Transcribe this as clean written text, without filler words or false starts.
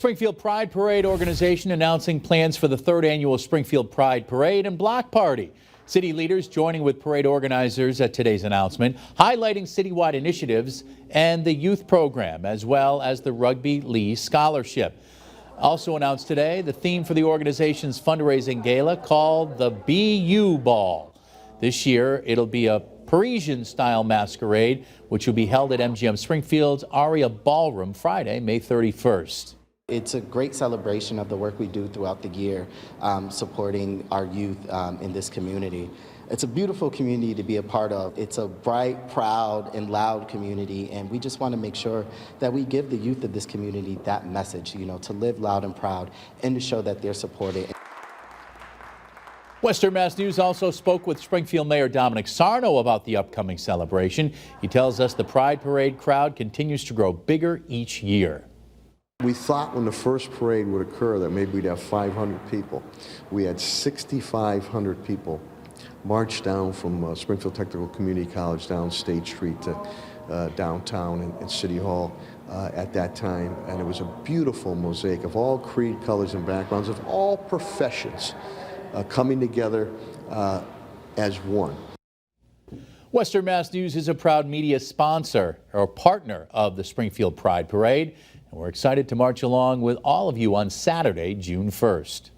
Springfield Pride Parade Organization announcing plans for the third annual Springfield Pride Parade and Block Party. City leaders joining with parade organizers at today's announcement, highlighting citywide initiatives and the youth program, as well as the Rugby League Scholarship. Also announced today, the theme for the organization's fundraising gala called the BU Ball. This year, it'll be a Parisian-style masquerade, which will be held at MGM Springfield's Aria Ballroom Friday, May 31st. It's a great celebration of the work we do throughout the year, supporting our youth in this community. It's a beautiful community to be a part of. It's a bright, proud, and loud community, and we just want to make sure that we give the youth of this community that message, to live loud and proud and to show that they're supported. Western Mass News also spoke with Springfield Mayor Dominic Sarno about the upcoming celebration. He tells us the Pride Parade crowd continues to grow bigger each year. We thought when the first parade would occur that maybe we'd have 500 people. We had 6,500 people march down from Springfield Technical Community College down State Street to downtown and City Hall at that time. And it was a beautiful mosaic of all creed, colors, and backgrounds, of all professions coming together as one. Western Mass News is a proud media sponsor or partner of the Springfield Pride Parade, and we're excited to march along with all of you on Saturday, June 1st.